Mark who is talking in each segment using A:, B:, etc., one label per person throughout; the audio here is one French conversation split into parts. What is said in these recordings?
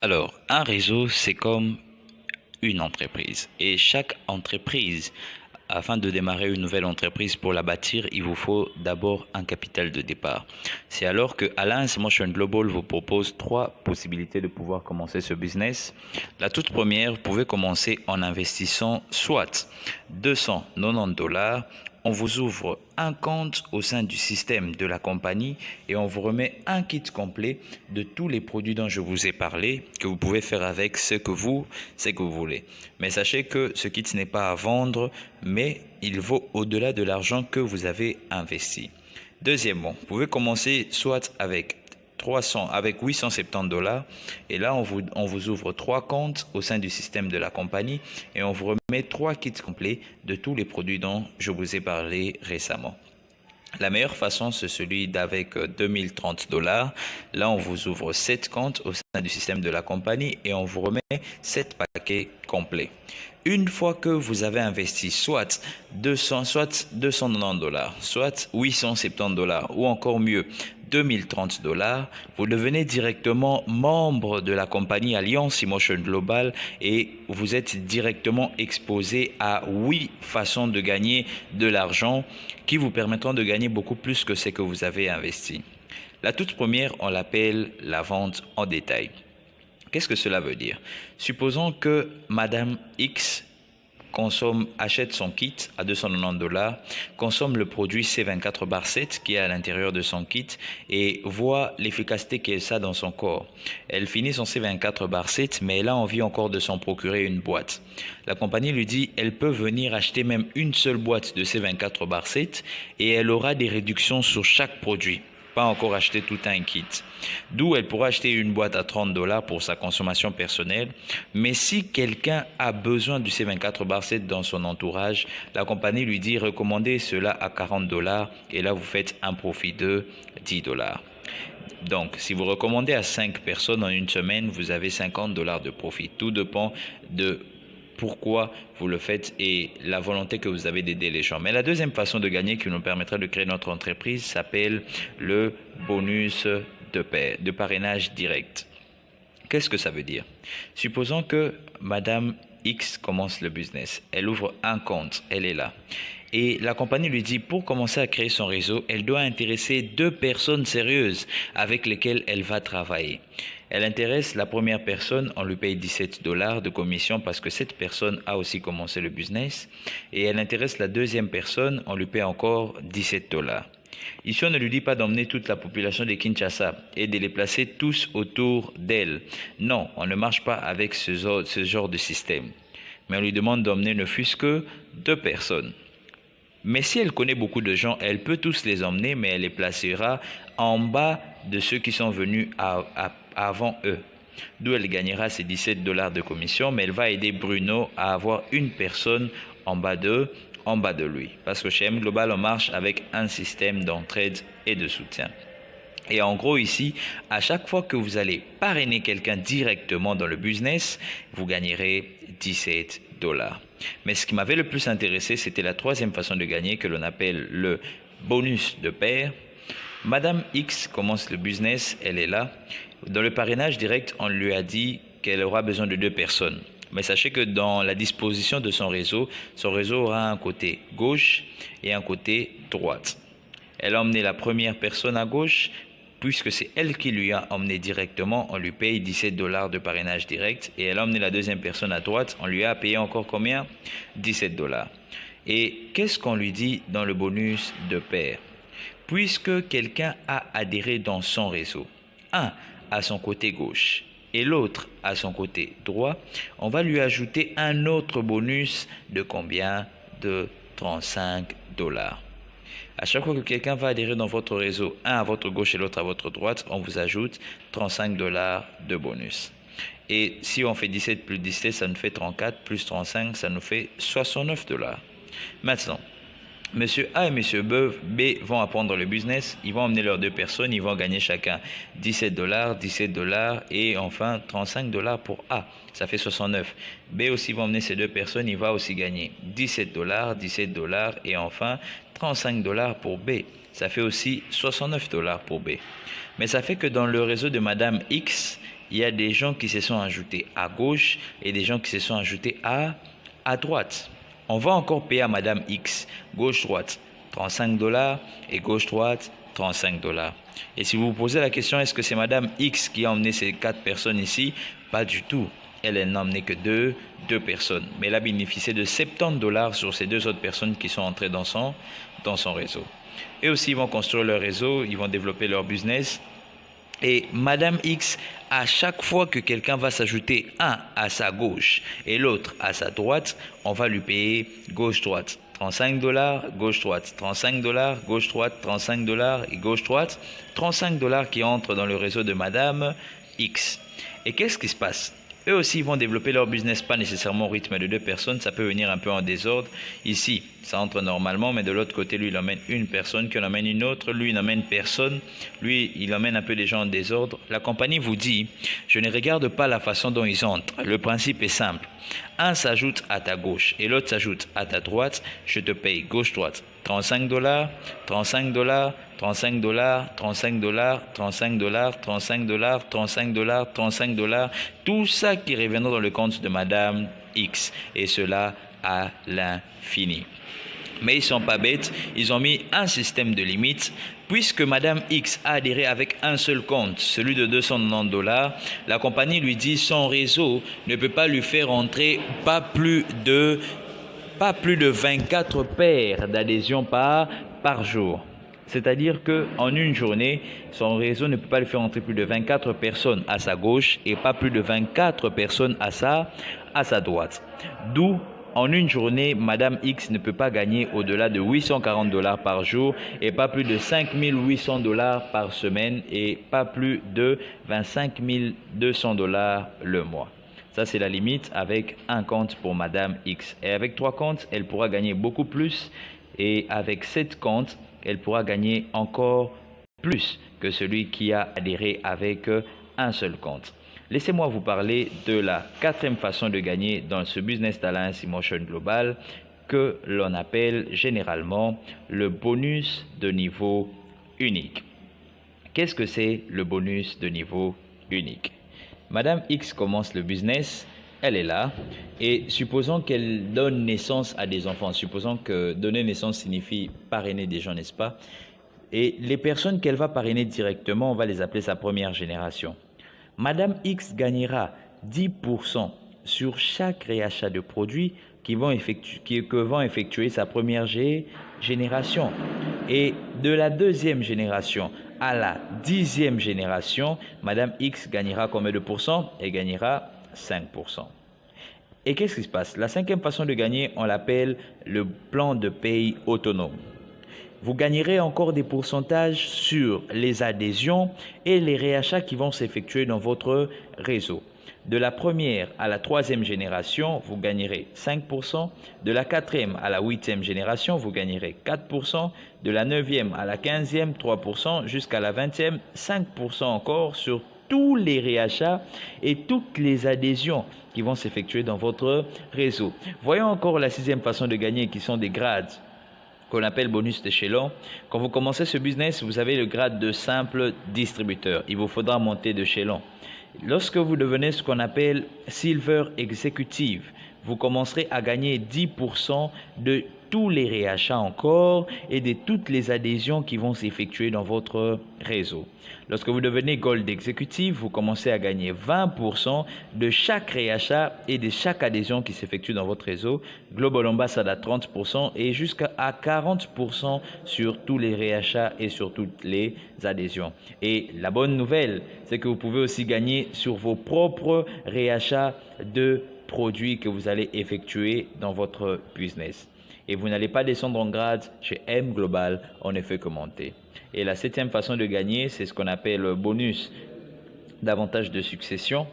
A: Alors, un réseau, c'est comme une entreprise. Et chaque entreprise, afin de démarrer une nouvelle entreprise, pour la bâtir, il vous faut d'abord un capital de départ. C'est alors que Alliance Motion Global vous propose trois possibilités de pouvoir commencer ce business. La toute première, vous pouvez commencer en investissant soit 290 $. On vous ouvre un compte au sein du système de la compagnie et on vous remet un kit complet de tous les produits dont je vous ai parlé, que vous pouvez faire avec ce que vous voulez. Mais sachez que ce kit n'est pas à vendre, mais il vaut au-delà de l'argent que vous avez investi. Deuxièmement, vous pouvez commencer soit avec 870 $ et là on vous ouvre trois comptes au sein du système de la compagnie et on vous remet trois kits complets de tous les produits dont je vous ai parlé récemment. La meilleure façon, c'est celui d'avec 2030 $. Là, on vous ouvre 7 comptes au sein du système de la compagnie et on vous remet 7 paquets complets. Une fois que vous avez investi soit 290 $, soit 870 $ ou encore mieux 2030 $, vous devenez directement membre de la compagnie Alliance Motion Global et vous êtes directement exposé à 8 façons de gagner de l'argent qui vous permettront de gagner beaucoup plus que ce que vous avez investi. La toute première, on l'appelle la vente en détail. Qu'est-ce que cela veut dire? Supposons que Madame X achète son kit à 290 $, consomme le produit C24/7 qui est à l'intérieur de son kit et voit l'efficacité qu'il a dans son corps. Elle finit son C24/7 mais elle a envie encore de s'en procurer une boîte. La compagnie lui dit elle peut venir acheter même une seule boîte de C24/7 et elle aura des réductions sur chaque produit. Pas encore acheter tout un kit. D'où elle pourra acheter une boîte à 30 $ pour sa consommation personnelle. Mais si quelqu'un a besoin du C24/7 dans son entourage, la compagnie lui dit recommandez cela à 40 $ et là vous faites un profit de 10 $. Donc, si vous recommandez à 5 personnes en une semaine, vous avez 50 $ de profit. Tout dépend de pourquoi vous le faites et la volonté que vous avez d'aider les gens. Mais la deuxième façon de gagner qui nous permettrait de créer notre entreprise s'appelle le bonus de parrainage direct. Qu'est-ce que ça veut dire? Supposons que Madame X commence le business. Elle ouvre un compte, elle est là. Et la compagnie lui dit, pour commencer à créer son réseau, elle doit intéresser 2 personnes sérieuses avec lesquelles elle va travailler. Elle intéresse la première personne, on lui paye 17 $ de commission parce que cette personne a aussi commencé le business. Et elle intéresse la deuxième personne, on lui paye encore 17 $. Ici, on ne lui dit pas d'emmener toute la population de Kinshasa et de les placer tous autour d'elle. Non, on ne marche pas avec ce genre de système. Mais on lui demande d'emmener ne fût-ce que 2 personnes. Mais si elle connaît beaucoup de gens, elle peut tous les emmener, mais elle les placera en bas de ceux qui sont venus avant eux. D'où elle gagnera ses 17 $ de commission, mais elle va aider Bruno à avoir une personne en bas de lui. Parce que chez M Global, on marche avec un système d'entraide et de soutien. Et en gros ici, à chaque fois que vous allez parrainer quelqu'un directement dans le business, vous gagnerez 17 $. Mais ce qui m'avait le plus intéressé, c'était la troisième façon de gagner que l'on appelle le bonus de pair. Madame X commence le business, elle est là. Dans le parrainage direct, on lui a dit qu'elle aura besoin de 2 personnes. Mais sachez que dans la disposition de son réseau aura un côté gauche et un côté droite. Elle a emmené la première personne à gauche, puisque c'est elle qui lui a emmené directement, on lui paye 17 $ de parrainage direct. Et elle a emmené la deuxième personne à droite, on lui a payé encore combien? 17 $. Et qu'est-ce qu'on lui dit dans le bonus de pair? Puisque quelqu'un a adhéré dans son réseau, un à son côté gauche et l'autre à son côté droit, on va lui ajouter un autre bonus de combien? De 35 $. À chaque fois que quelqu'un va adhérer dans votre réseau, un à votre gauche et l'autre à votre droite, on vous ajoute 35 $ de bonus. Et si on fait 17 plus 17, ça nous fait 34, plus 35, ça nous fait 69 $. Maintenant, Monsieur A et Monsieur B vont apprendre le business, ils vont emmener leurs 2 personnes, ils vont gagner chacun 17 $, 17 $ et enfin 35 $ pour A, ça fait 69. B aussi va emmener ses 2 personnes, il va aussi gagner 17 $, 17 $ et enfin 35 $ pour B, ça fait aussi 69 $ pour B. Mais ça fait que dans le réseau de Madame X, il y a des gens qui se sont ajoutés à gauche et des gens qui se sont ajoutés à droite. On va encore payer à Madame X, gauche-droite, $35 et gauche-droite, $35. Et si vous vous posez la question, est-ce que c'est Madame X qui a emmené ces 4 personnes ici? Pas du tout. Elle n'a emmené que deux personnes. Mais elle a bénéficié de $70 sur ces 2 autres personnes qui sont entrées dans son réseau. Et aussi, ils vont construire leur réseau, ils vont développer leur business. Et Madame X, à chaque fois que quelqu'un va s'ajouter un à sa gauche et l'autre à sa droite, on va lui payer gauche-droite. $35, gauche-droite, $35, gauche-droite, $35 et gauche-droite, $35 qui entrent dans le réseau de Madame X. Et qu'est-ce qui se passe? Eux aussi, ils vont développer leur business, pas nécessairement au rythme de 2 personnes, ça peut venir un peu en désordre. Ici, ça entre normalement, mais de l'autre côté, lui, il emmène une personne, qui en emmène une autre, lui, il n'emmène personne, lui, il emmène un peu des gens en désordre. La compagnie vous dit, je ne regarde pas la façon dont ils entrent. Le principe est simple. Un s'ajoute à ta gauche et l'autre s'ajoute à ta droite, je te paye gauche-droite. $35, $35, $35, $35, $35, $35, $35, $35, tout ça qui reviendra dans le compte de Madame X, et cela à l'infini. Mais ils ne sont pas bêtes, ils ont mis un système de limite. Puisque Madame X a adhéré avec un seul compte, celui de $290, la compagnie lui dit son réseau ne peut pas lui faire entrer pas plus de 24 paires d'adhésions par jour. C'est-à-dire qu'en une journée, son réseau ne peut pas lui faire entrer plus de 24 personnes à sa gauche et pas plus de 24 personnes à sa droite. D'où, en une journée, Madame X ne peut pas gagner au-delà de $840 par jour et pas plus de $5800 par semaine et pas plus de $25 200 le mois. Ça, c'est la limite avec un compte pour Madame X. Et avec 3 comptes, elle pourra gagner beaucoup plus. Et avec 7 comptes, elle pourra gagner encore plus que celui qui a adhéré avec un seul compte. Laissez-moi vous parler de la 4e façon de gagner dans ce business d'Alliance Emotion Global que l'on appelle généralement le bonus de niveau unique. Qu'est-ce que c'est le bonus de niveau unique? Madame X commence le business, elle est là, et supposons qu'elle donne naissance à des enfants. Supposons que donner naissance signifie parrainer des gens, n'est-ce pas? Et les personnes qu'elle va parrainer directement, on va les appeler sa première génération. Madame X gagnera 10% sur chaque réachat de produits que vont effectuer sa première génération. Et de la 2e génération à la 10e génération, Madame X gagnera combien de pourcents? Elle gagnera 5%. Et qu'est-ce qui se passe? La 5e façon de gagner, on l'appelle le plan de paye autonome. Vous gagnerez encore des pourcentages sur les adhésions et les réachats qui vont s'effectuer dans votre réseau. De la 1re à la 3e génération, vous gagnerez 5%. De la 4e à la 8e génération, vous gagnerez 4%. De la 9e à la 15e, 3%. Jusqu'à la 20e, 5% encore sur tous les réachats et toutes les adhésions qui vont s'effectuer dans votre réseau. Voyons encore la 6e façon de gagner qui sont des grades qu'on appelle bonus d'échelon. Quand vous commencez ce business, vous avez le grade de simple distributeur. Il vous faudra monter d'échelon. Lorsque vous devenez ce qu'on appelle Silver Executive, vous commencerez à gagner 10% de tous les réachats encore et de toutes les adhésions qui vont s'effectuer dans votre réseau. Lorsque vous devenez Gold Executive, vous commencez à gagner 20% de chaque réachat et de chaque adhésion qui s'effectue dans votre réseau. Global Ambassador à 30% et jusqu'à 40% sur tous les réachats et sur toutes les adhésions. Et la bonne nouvelle, c'est que vous pouvez aussi gagner sur vos propres réachats de produits que vous allez effectuer dans votre business. Et vous n'allez pas descendre en grade chez M Global, on ne fait que monter. Et la 7e façon de gagner, c'est ce qu'on appelle le bonus d'avantage de succession.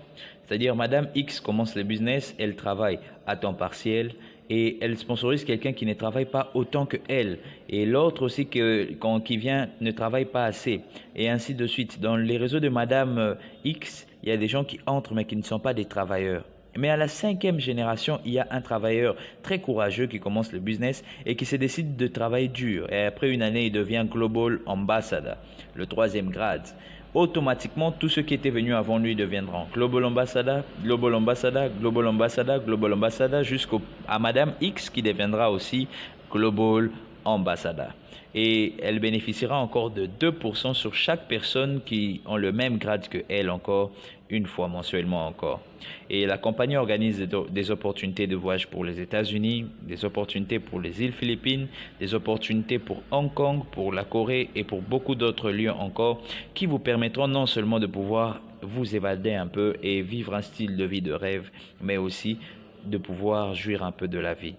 A: C'est-à-dire, Madame X commence le business, elle travaille à temps partiel et elle sponsorise quelqu'un qui ne travaille pas autant que elle. Et l'autre aussi qui vient ne travaille pas assez. Et ainsi de suite. Dans les réseaux de Madame X, il y a des gens qui entrent mais qui ne sont pas des travailleurs. Mais à la 5e génération, il y a un travailleur très courageux qui commence le business et qui se décide de travailler dur. Et après une année, il devient Global Ambassador, le 3e grade. automatiquement, tous ceux qui étaient venus avant lui deviendront Global Ambassador, Global Ambassador, Global Ambassador, Global Ambassador, jusqu'à Madame X qui deviendra aussi Global Ambassador. Et elle bénéficiera encore de 2% sur chaque personne qui ont le même grade que elle encore, une fois mensuellement encore. Et la compagnie organise des opportunités de voyage pour les États-Unis, des opportunités pour les îles Philippines, des opportunités pour Hong Kong, pour la Corée et pour beaucoup d'autres lieux encore qui vous permettront non seulement de pouvoir vous évader un peu et vivre un style de vie de rêve, mais aussi de pouvoir jouir un peu de la vie.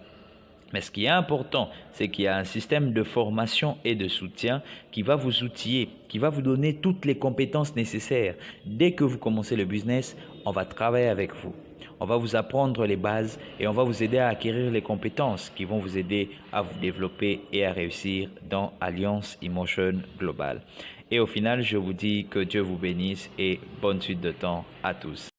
A: Mais ce qui est important, c'est qu'il y a un système de formation et de soutien qui va vous outiller, qui va vous donner toutes les compétences nécessaires. Dès que vous commencez le business, on va travailler avec vous. On va vous apprendre les bases et on va vous aider à acquérir les compétences qui vont vous aider à vous développer et à réussir dans Alliance Emotion Global. Et au final, je vous dis que Dieu vous bénisse et bonne suite de temps à tous.